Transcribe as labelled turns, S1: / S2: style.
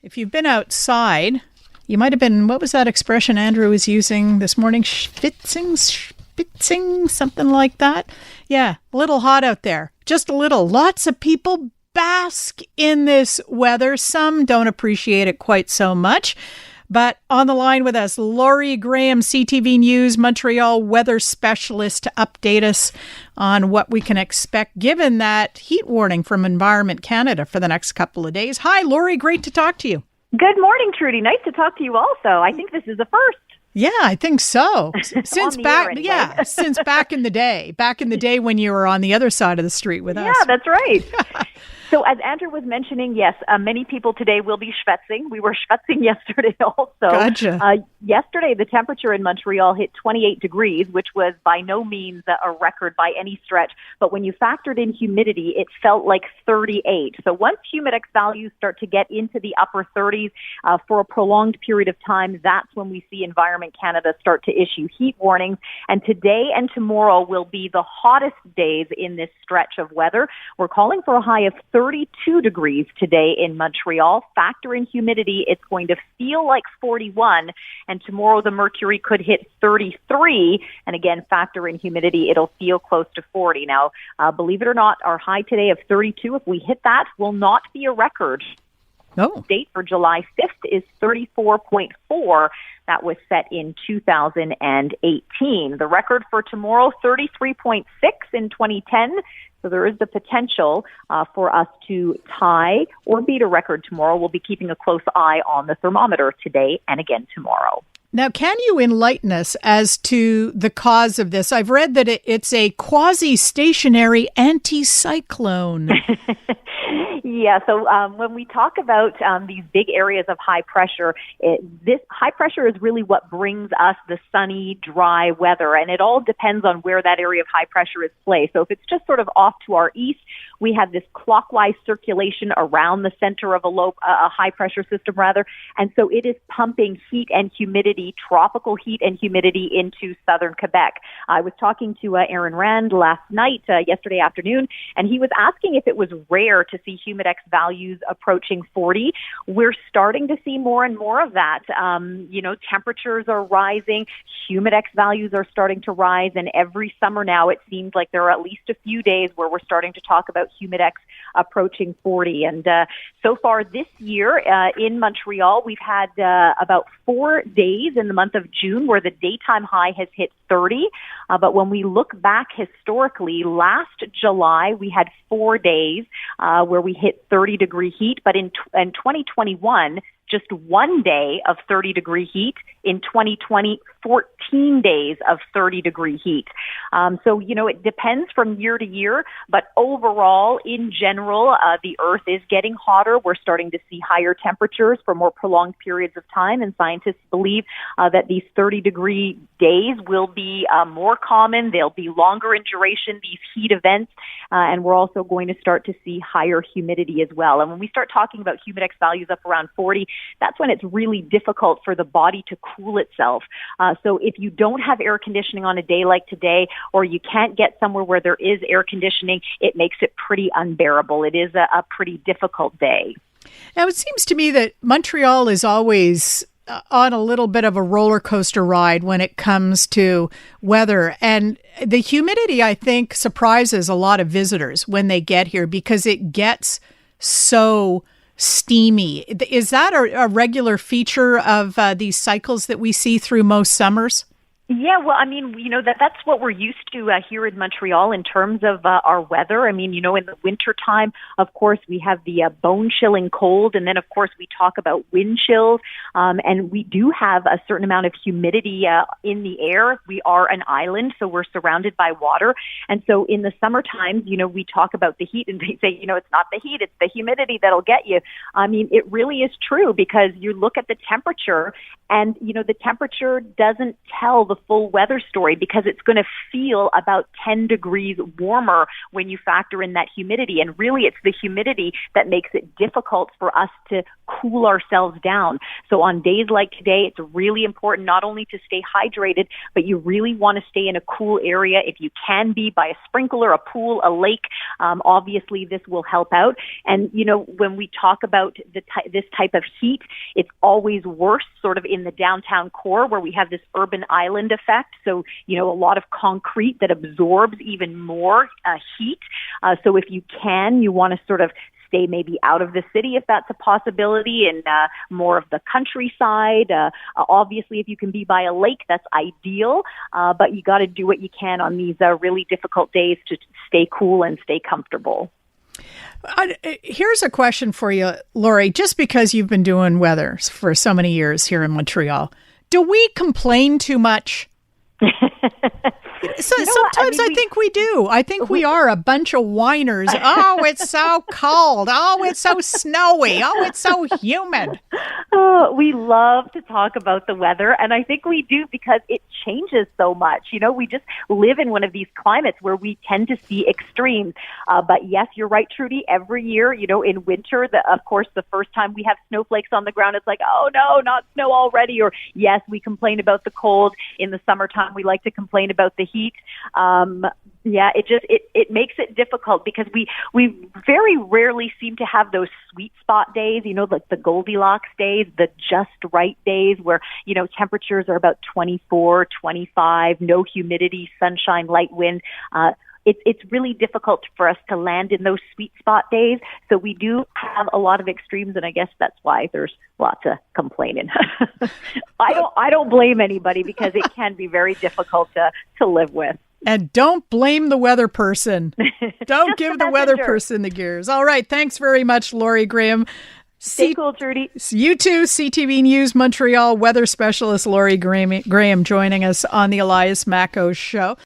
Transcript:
S1: If you've been outside, you might have been, what was that expression Andrew was using this morning? Spitzing, something like that. Yeah, a little hot out there. Just a little. Lots of people bask in this weather. Some don't appreciate it quite so much. But on the line with us, Laurie Graham, CTV News Montreal weather specialist, to update us on what we can expect given that heat warning from Environment Canada for the next couple of days. Hi, Laurie. Great to talk to you.
S2: Good morning, Trudie. Nice to talk to you also. I think this is the first.
S1: Yeah, I think so. Since
S2: anyway.
S1: Since back in the day when you were on the other side of the street with us.
S2: Yeah, that's right. So as Andrew was mentioning, yes, many people today will be schwitzing. We were schwitzing yesterday also.
S1: Gotcha.
S2: Yesterday, the temperature in Montreal hit 28 degrees, which was by no means a record by any stretch. But when you factored in humidity, it felt like 38. So once humidex values start to get into the upper 30s for a prolonged period of time, that's when we see Environment Canada start to issue heat warnings. And today and tomorrow will be the hottest days in this stretch of weather. We're calling for a high of 32 degrees today in Montreal. Factor in humidity, it's going to feel like 41. And tomorrow the mercury could hit 33. And again, factor in humidity, it'll feel close to 40. Now, believe it or not, our high today of 32, if we hit that, will not be a record.
S1: Oh.
S2: Date for July 5th is 34.4. That was set in 2018. The record for tomorrow, 33.6 in 2010. So there is the potential for us to tie or beat a record tomorrow. We'll be keeping a close eye on the thermometer today and again tomorrow.
S1: Now, can you enlighten us as to the cause of this? I've read that it's a quasi-stationary anticyclone.
S2: Yeah, so when we talk about these big areas of high pressure, this high pressure is really what brings us the sunny, dry weather, and it all depends on where that area of high pressure is placed. So if it's just sort of off to our east, we have this clockwise circulation around the center of a high pressure system, and so it is pumping heat and humidity, tropical heat and humidity into southern Quebec. I was talking to Aaron Rand yesterday afternoon, and he was asking if it was rare to see humidex values approaching 40. We're starting to see more and more of that. Temperatures are rising, humidex values are starting to rise, and every summer now it seems like there are at least a few days where we're starting to talk about humidex approaching 40. And so far this year in Montreal, we've had about 4 days in the month of June where the daytime high has hit 30. But when we look back historically, last July we had 4 days where we hit 30-degree heat. But in 2021, just 1 day of 30-degree heat. In 2020, 14 days of 30-degree heat. So, it depends from year to year, but overall, in general, the Earth is getting hotter. We're starting to see higher temperatures for more prolonged periods of time, and scientists believe that these 30-degree days will be more common. They'll be longer in duration, these heat events, and we're also going to start to see higher humidity as well. And when we start talking about humidex values up around 40, that's when it's really difficult for the body to cool itself. So if you don't have air conditioning on a day like today, or you can't get somewhere where there is air conditioning, it makes it pretty unbearable. It is a pretty difficult day.
S1: Now, it seems to me that Montreal is always on a little bit of a roller coaster ride when it comes to weather. And the humidity, I think, surprises a lot of visitors when they get here because it gets so steamy. Is that a regular feature of these cycles that we see through most summers?
S2: Yeah, well, I mean, that's what we're used to here in Montreal in terms of our weather. I mean, in the wintertime, of course, we have the bone-chilling cold, and then, of course, we talk about wind chills, and we do have a certain amount of humidity in the air. We are an island, so we're surrounded by water, and so in the summertime, we talk about the heat, and they say, it's not the heat, it's the humidity that'll get you. I mean, it really is true because you look at the temperature, and, the temperature doesn't tell the the full weather story, because it's going to feel about 10 degrees warmer when you factor in that humidity. And really, it's the humidity that makes it difficult for us to cool ourselves down. So on days like today, it's really important not only to stay hydrated, but you really want to stay in a cool area. If you can be by a sprinkler, a pool, a lake, obviously this will help out. And, when we talk about this type of heat, it's always worse sort of in the downtown core where we have this urban island effect. So, a lot of concrete that absorbs even more heat. So if you can, you want to sort of stay maybe out of the city if that's a possibility, and more of the countryside. Obviously, if you can be by a lake, that's ideal, but you got to do what you can on these really difficult days to stay cool and stay comfortable.
S1: Here's a question for you, Lori. Just because you've been doing weather for so many years here in Montreal, do we complain too much? Sometimes I think we do. I think we are a bunch of whiners. Oh, it's so cold. Oh, it's so snowy. Oh, it's so humid.
S2: Oh, we love to talk about the weather, and I think we do because it changes so much. We just live in one of these climates where we tend to see extremes. But yes, you're right, Trudie. Every year, in winter, of course, the first time we have snowflakes on the ground, it's like, oh no, not snow already. Or yes, we complain about the cold. In the summertime, we like to complain about the heat. It makes it difficult because we very rarely seem to have those sweet spot days, like the Goldilocks days, the just right days where, temperatures are about 24, 25, no humidity, sunshine, light wind. It's really difficult for us to land in those sweet spot days. So we do have a lot of extremes, and I guess that's why there's lots of complaining. I don't blame anybody because it can be very difficult to live with.
S1: And don't blame the weather person. Don't give the weather person the gears. All right. Thanks very much, Lori Graham.
S2: Stay cool, Trudie.
S1: You too, CTV News Montreal weather specialist Lori Graham joining us on the Elias Macko Show.